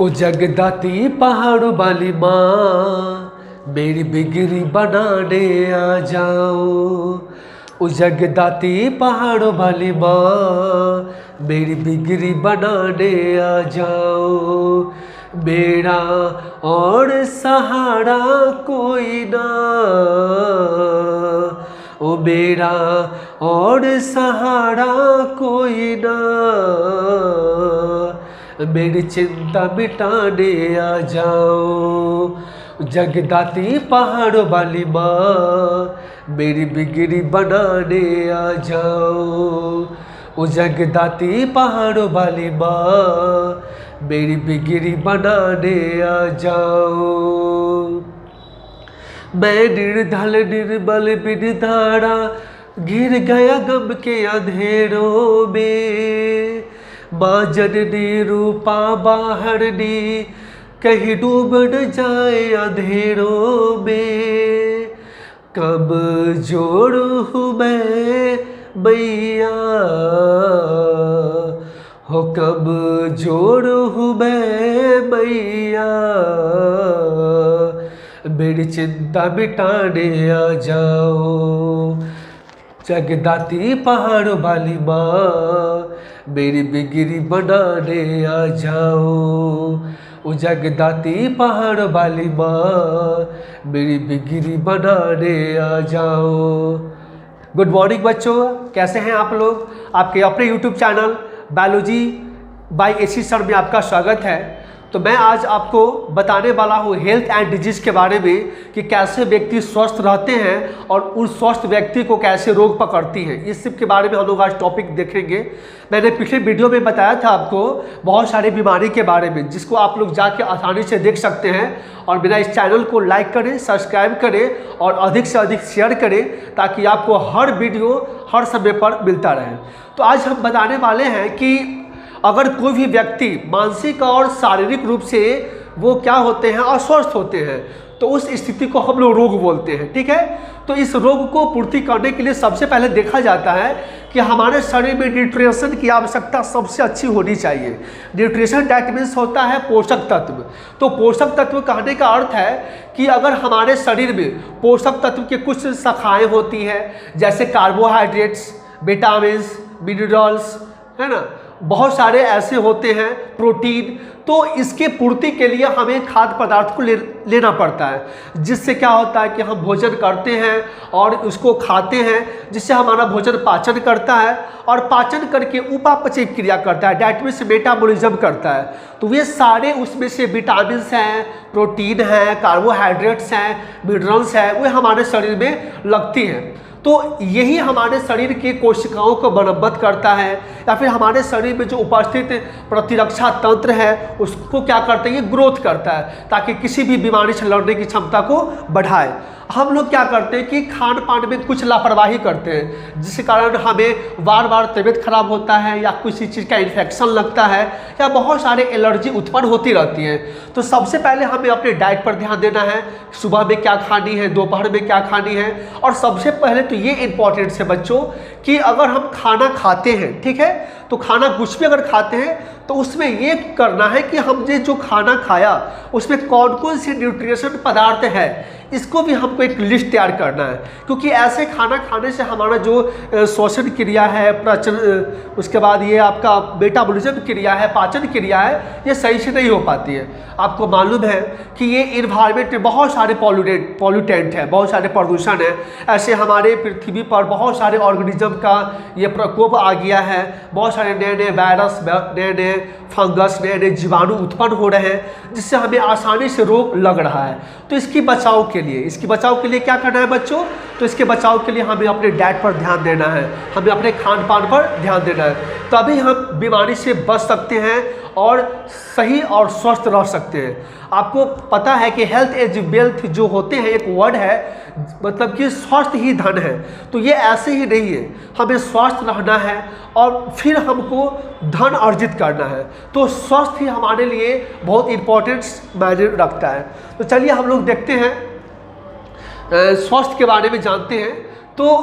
ओ जगदाती पहाड़ों वाली माँ, मेरी बिगड़ी बनाने आ जाओ। ओ जगदाती पहाड़ों वाली माँ, मेरी बिगड़ी बनाने आ जाओ। मेरा और सहारा कोई ना, ओ मेरा और सहारा कोई ना, मेरी चिंता मिटाने आ जाओ। जगदाती पहाड़ों वाली माँ, मेरी बिगड़ी बनाने आ जाओ। ओ जगदाती पहाड़ों वाली माँ, मेरी बिगड़ी बनाने आ जाओ। मैं निर्धल निर्बल बिनधारा, गिर गया गम के अंधेरों में। माँ जननी रूपा बाहरनी, कहीं डूब न जाए अंधेरों में। कमजोर हूँ मैं मैया, हो कमजोर हूँ मैं मैया, मेरी चिंता मिटाने आ जाओ। जगदाती पहाड़ों वाली माँ, मेरी बिगड़ी बनाने आ जाओ। ओ जगदाती पहाड़ों वाली माँ, मेरी बिगड़ी बनाने आ जाओ। गुड मॉर्निंग बच्चों, कैसे हैं आप लोग। आपके अपने YouTube channel biology by AC sir में आपका स्वागत है। तो मैं आज आपको बताने वाला हूँ हेल्थ एंड डिजीज़ के बारे में कि कैसे व्यक्ति स्वस्थ रहते हैं और उस स्वस्थ व्यक्ति को कैसे रोग पकड़ती हैं। इस सब के बारे में हम लोग आज टॉपिक देखेंगे। मैंने पिछले वीडियो में बताया था आपको बहुत सारी बीमारी के बारे में, जिसको आप लोग जाके आसानी से देख सकते हैं। और मेरा इस चैनल को लाइक करें, सब्सक्राइब करें और अधिक से अधिक शेयर करें, ताकि आपको हर वीडियो हर समय पर मिलता रहे। तो आज हम बताने वाले हैं कि अगर कोई भी व्यक्ति मानसिक और शारीरिक रूप से वो क्या होते हैं, अस्वस्थ होते हैं, तो उस स्थिति को हम लोग रोग बोलते हैं। ठीक है, तो इस रोग को पूर्ति करने के लिए सबसे पहले देखा जाता है कि हमारे शरीर में न्यूट्रिशन की आवश्यकता सबसे अच्छी होनी चाहिए। न्यूट्रिशन दैट मीन्स होता है पोषक तत्व। तो पोषक तत्व कहने का अर्थ है कि अगर हमारे शरीर में पोषक तत्व के कुछ शाखाएँ होती हैं, जैसे कार्बोहाइड्रेट्स, विटामिन, मिनरल्स, है ना, बहुत सारे ऐसे होते हैं, प्रोटीन, तो इसके पूर्ति के लिए हमें खाद्य पदार्थ को लेना पड़ता है। जिससे क्या होता है कि हम भोजन करते हैं और उसको खाते हैं, जिससे हमारा भोजन पाचन करता है और पाचन करके उपापचय क्रिया करता है, डैट मीन्स मेटाबॉलिज्म करता है। तो ये सारे उसमें से विटामिन हैं, प्रोटीन हैं, कार्बोहाइड्रेट्स हैं, मिनरल्स हैं, वे हमारे शरीर में लगती हैं। तो यही हमारे शरीर की कोशिकाओं को मरम्मत करता है, या फिर हमारे शरीर में जो उपस्थित प्रतिरक्षा तंत्र है उसको क्या करता है, ये ग्रोथ करता है, ताकि किसी भी बीमारी से लड़ने की क्षमता को बढ़ाए। हम लोग क्या करते हैं कि खान पान में कुछ लापरवाही करते हैं, जिसके कारण हमें बार बार तबीयत खराब होता है, या किसी चीज़ का इन्फेक्शन लगता है, या बहुत सारे एलर्जी उत्पन्न होती रहती है। तो सबसे पहले हमें अपने डाइट पर ध्यान देना है, सुबह में क्या खानी है, दोपहर में क्या खानी है। और सबसे पहले तो ये इंपॉर्टेंट है बच्चों कि अगर हम खाना खाते हैं, ठीक है, तो खाना कुछ भी अगर खाते हैं तो उसमें ये करना है कि हमने जो खाना खाया उसमें कौन कौन से न्यूट्रिशन पदार्थ है, इसको भी हमको एक लिस्ट तैयार करना है। क्योंकि ऐसे खाना खाने से हमारा जो श्वसन क्रिया है, पाचन, उसके बाद ये आपका मेटाबॉलिज्म क्रिया है, पाचन क्रिया है, ये सही से नहीं हो पाती है। आपको मालूम है कि ये इन्वायरमेंट में बहुत सारे पॉल्यूटेंट है, बहुत सारे प्रदूषण है। ऐसे हमारे पृथ्वी पर बहुत सारे ऑर्गेनिज्म का ये प्रकोप आ गया है, बहुत सारे नए नए वायरस, नए नए फंगस, नए नए जीवाणु उत्पन्न हो रहे हैं, जिससे हमें आसानी से रोग लग रहा है। तो इसकी बचाव के लिए क्या करना है बच्चों, तो इसके बचाव के लिए हमें अपने डाइट पर ध्यान देना है, हमें अपने खान पान पर ध्यान देना है, तभी हम बीमारी से बच सकते हैं और सही और स्वस्थ रह सकते हैं। आपको पता है कि हेल्थ इज वेल्थ जो होते हैं, एक वर्ड है, मतलब कि स्वास्थ्य ही धन है। तो ये ऐसे ही नहीं है, हमें स्वस्थ रहना है और फिर हमको धन अर्जित करना है। तो स्वास्थ्य ही हमारे लिए बहुत इम्पोर्टेंस मायने रखता है। तो चलिए हम लोग देखते हैं, स्वास्थ्य के बारे में जानते हैं। तो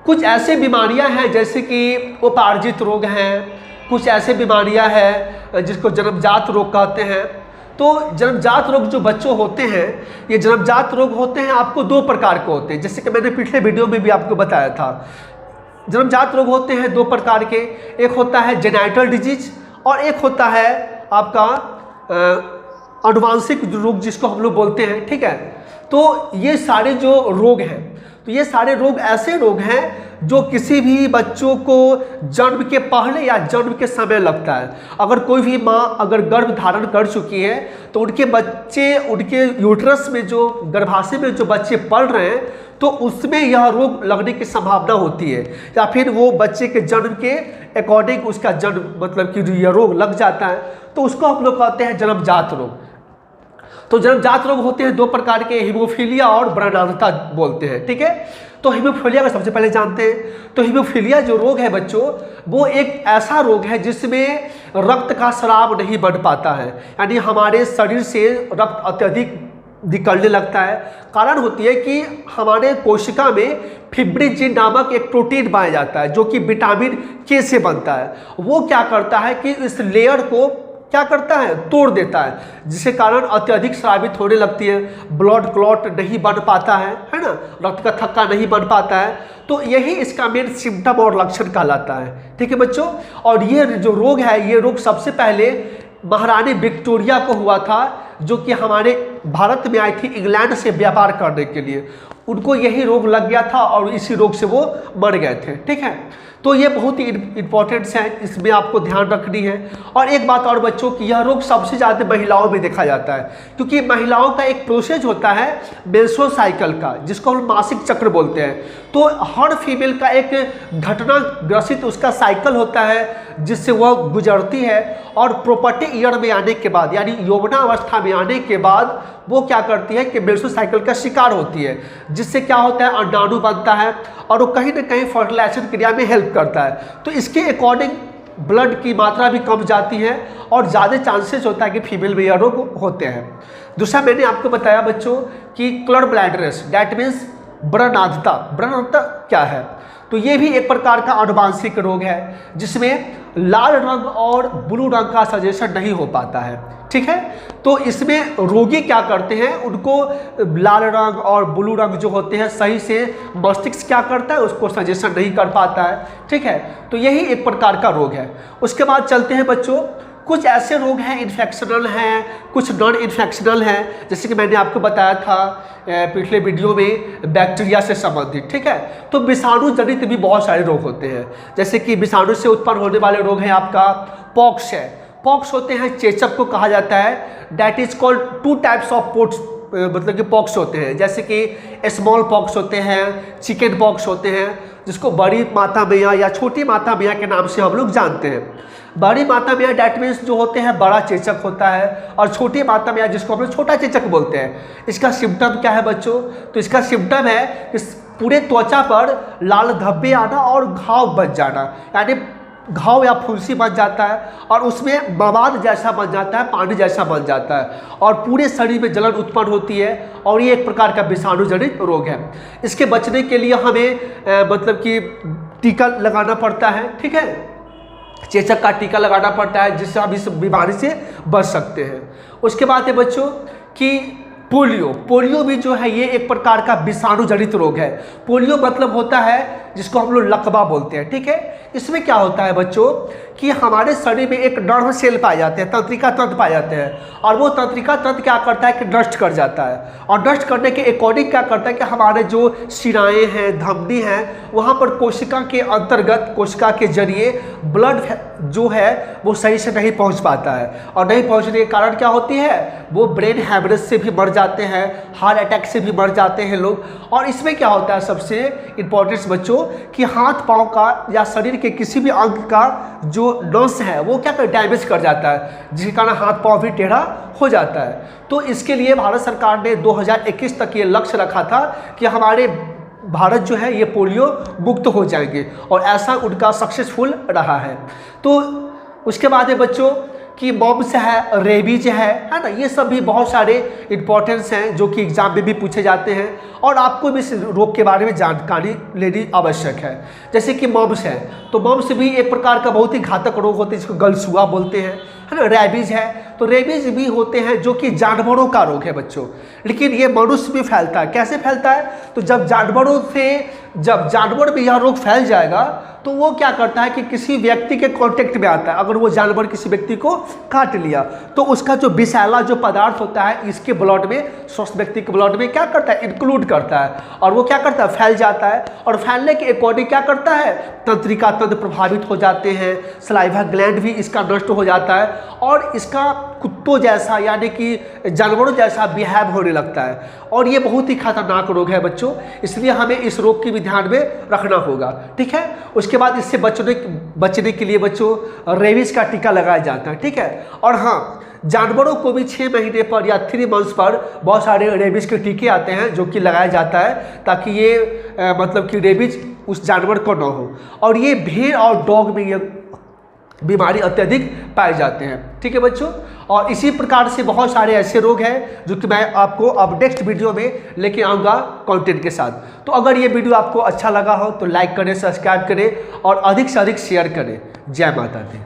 कुछ ऐसे बीमारियां हैं जैसे कि उपार्जित रोग हैं, कुछ ऐसे बीमारियां हैं जिसको जन्मजात रोग कहते हैं। तो जन्मजात रोग जो बच्चों होते हैं, ये जन्मजात रोग होते हैं आपको 2 प्रकार के होते हैं, जैसे कि मैंने पिछले वीडियो में भी आपको बताया था। जन्मजात रोग होते हैं 2 प्रकार के, एक होता है जेनाइटल डिजीज और एक होता है आपका आनुवांशिक रोग जिसको हम लोग बोलते हैं, ठीक है। तो ये सारे जो रोग हैं, तो ये सारे रोग ऐसे रोग हैं जो किसी भी बच्चों को जन्म के पहले या जन्म के समय लगता है। अगर कोई भी माँ अगर गर्भ धारण कर चुकी है तो उनके बच्चे, उनके यूट्रस में जो गर्भाशय में जो बच्चे पल रहे हैं तो उसमें यह रोग लगने की संभावना होती है, या फिर वो बच्चे के जन्म के अकॉर्डिंग उसका जन्म मतलब कि यह रोग लग जाता है, तो उसको हम लोग कहते हैं जन्मजात रोग। तो जन्मजात रोग होते हैं 2 प्रकार के, हीमोफीलिया और व्रणांधता बोलते हैं, ठीक है। तो हीमोफीलिया का सबसे पहले जानते हैं। तो हीमोफीलिया जो रोग है बच्चों, वो एक ऐसा रोग है जिसमें रक्त का स्राव नहीं बन पाता है, यानी हमारे शरीर से रक्त अत्यधिक निकलने लगता है। कारण होती है कि हमारे कोशिका में फिब्रिजिन नामक एक प्रोटीन पाया जाता है जो कि विटामिन के से बनता है। वो क्या करता है कि इस लेयर को क्या करता है, तोड़ देता है, जिसके कारण अत्यधिक स्रावित होने लगती है, ब्लड क्लॉट नहीं बन पाता है ना, रक्त का थक्का नहीं बन पाता है। तो यही इसका मेन सिम्टम और लक्षण कहलाता है, ठीक है बच्चों। और ये जो रोग है, ये रोग सबसे पहले महारानी विक्टोरिया को हुआ था, जो कि हमारे भारत में आई थी इंग्लैंड से व्यापार करने के लिए। उनको यही रोग लग गया था और इसी रोग से वो मर गए थे, ठीक है। तो ये बहुत ही इंपॉर्टेंट है, इसमें आपको ध्यान रखनी है। और एक बात और बच्चों कि यह रोग सबसे ज़्यादा महिलाओं में देखा जाता है, क्योंकि महिलाओं का एक प्रोसेस होता है मेंस्ट्रुअल साइकिल का, जिसको हम मासिक चक्र बोलते हैं। तो हर फीमेल का एक घटना ग्रसित उसका साइकिल होता है जिससे वह गुजरती है, और प्रॉपर्टी ईयर में आने के बाद यानी यौवनावस्था में आने के बाद वो क्या करती है कि मेंस्ट्रुअल साइकिल का शिकार होती है, जिससे क्या होता है अंडाणु बनता है और वो कहीं ना कहीं फर्टिलाइजेशन क्रिया में हेल्प करता है। तो इसके अकॉर्डिंग ब्लड की मात्रा भी कम जाती है और ज़्यादा चांसेस होता है कि फीमेल में यह रोग होते हैं। दूसरा मैंने आपको बताया बच्चों कि क्लर ब्लैंडरनेस, दैट मीन्स व्रणांधता। व्रणांधता क्या है? तो ये भी एक प्रकार का आनुवांशिक रोग है जिसमें लाल रंग और ब्लू रंग का सजेशन नहीं हो पाता है, ठीक है। तो इसमें रोगी क्या करते हैं, उनको लाल रंग और ब्लू रंग जो होते हैं सही से मस्तिष्क क्या करता है, उसको सजेशन नहीं कर पाता है, ठीक है। तो यही एक प्रकार का रोग है। उसके बाद चलते हैं बच्चों, कुछ ऐसे रोग हैं इन्फेक्शनल हैं, कुछ नॉन इन्फेक्शनल हैं, जैसे कि मैंने आपको बताया था पिछले वीडियो में बैक्टीरिया से संबंधित, ठीक है। तो विषाणु जनित भी बहुत सारे रोग होते हैं, जैसे कि विषाणु से उत्पन्न होने वाले रोग हैं आपका पॉक्स है। पॉक्स होते हैं, चेचक को कहा जाता है, that is called 2 types of pots, मतलब कि पॉक्स होते हैं, जैसे कि स्मॉल पॉक्स होते हैं, चिकन पॉक्स होते हैं, जिसको बड़ी माता मैया या छोटी माता मैया के नाम से हम लोग जानते हैं। बड़ी माता मैया डैट मीन्स जो होते हैं बड़ा चेचक होता है, और छोटी माता मैया जिसको हम लोग छोटा चेचक बोलते हैं। इसका सिम्टम क्या है बच्चों? तो इसका सिम्टम है इस पूरे त्वचा पर लाल धब्बे आना और घाव बन जाना, यानी घाव या फुंसी बन जाता है और उसमें मवाद जैसा बन जाता है, पानी जैसा बन जाता है, और पूरे शरीर में जलन उत्पन्न होती है, और ये एक प्रकार का विषाणु जनित रोग है। इसके बचने के लिए हमें मतलब कि टीका लगाना पड़ता है, ठीक है, चेचक का टीका लगाना पड़ता है, जिससे हम इस बीमारी से बच सकते हैं। उसके बाद है बच्चों कि पोलियो भी जो है ये एक प्रकार का विषाणु जनित रोग है। पोलियो मतलब होता है जिसको हम लोग लकवा बोलते हैं, ठीक है। इसमें क्या होता है बच्चों कि हमारे शरीर में एक नर्व सेल पाए जाते हैं, तंत्रिका तंत्र पाए जाते हैं, और वो तंत्रिका तंत्र क्या करता है कि नष्ट कर जाता है, और नष्ट करने के अकॉर्डिंग क्या करता है कि हमारे जो शिराएँ हैं, धमनी हैं, वहाँ पर कोशिका के अंतर्गत, कोशिका के जरिए ब्लड जो है वो सही से नहीं पहुँच पाता है, और नहीं पहुँचने के कारण क्या होती है, वो ब्रेन हैमरेज से भी मर जाते हैं, हार्ट अटैक से भी मर जाते हैं लोग। और इसमें क्या होता है सबसे इम्पोर्टेंट बच्चों कि हाथ पाँव का या शरीर के किसी भी अंग का जो नस है वो क्या कर डैमेज कर जाता है, जिसके कारण हाथ पाँव भी टेढ़ा हो जाता है। तो इसके लिए भारत सरकार ने 2021 तक ये लक्ष्य रखा था कि हमारे भारत जो है ये पोलियो मुक्त हो जाएंगे, और ऐसा उनका सक्सेसफुल रहा है। तो उसके बाद है बच्चों कि मॉम्स है, रेबीज है ना, ये सब भी बहुत सारे इंपॉर्टेंस हैं जो कि एग्जाम में भी पूछे जाते हैं और आपको भी इस रोग के बारे में जानकारी लेनी आवश्यक है। जैसे कि मॉम्स है, तो मॉम्स भी एक प्रकार का बहुत ही घातक रोग होते हैं जिसको गलसुआ बोलते हैं, है ना। रेबीज है, तो रेबीज भी होते हैं जो कि जानवरों का रोग है बच्चों, लेकिन ये मनुष्य में फैलता है। कैसे फैलता है? तो जब जानवर में यह रोग फैल जाएगा तो वो क्या करता है कि किसी व्यक्ति के कांटेक्ट में आता है। अगर वो जानवर किसी व्यक्ति को काट लिया तो उसका जो विषैला जो पदार्थ होता है इसके ब्लड में, स्वस्थ व्यक्ति के ब्लड में क्या करता है, इंक्लूड करता है, और वो क्या करता है, फैल जाता है। और फैलने के अकॉर्डिंग क्या करता है, तंत्रिका तंत्र प्रभावित हो जाते हैं, सलाइवा ग्लैंड भी इसका नष्ट हो जाता है और इसका कुत्तों जैसा यानी कि जानवरों जैसा बिहेव होने लगता है। और ये बहुत ही खतरनाक रोग है बच्चों, इसलिए हमें इस रोग की भी ध्यान में रखना होगा, ठीक है। उसके बाद इससे बचने के लिए बच्चों रेबीज का टीका लगाया जाता है, ठीक है। और हाँ, जानवरों को भी 6 महीने पर या 3 मंथ्स पर बहुत सारे रेबीज के टीके आते हैं जो कि लगाया जाता है ताकि ये मतलब कि रेबीज उस जानवर को न हो। और ये भेड़ और डॉग में ये बीमारी अत्यधिक पाए जाते हैं, ठीक है बच्चों। और इसी प्रकार से बहुत सारे ऐसे रोग हैं जो कि मैं आपको अब नेक्स्ट वीडियो में लेके आऊँगा कंटेंट के साथ। तो अगर ये वीडियो आपको अच्छा लगा हो तो लाइक करें, सब्सक्राइब करें और अधिक से अधिक शेयर करें। जय माता दी।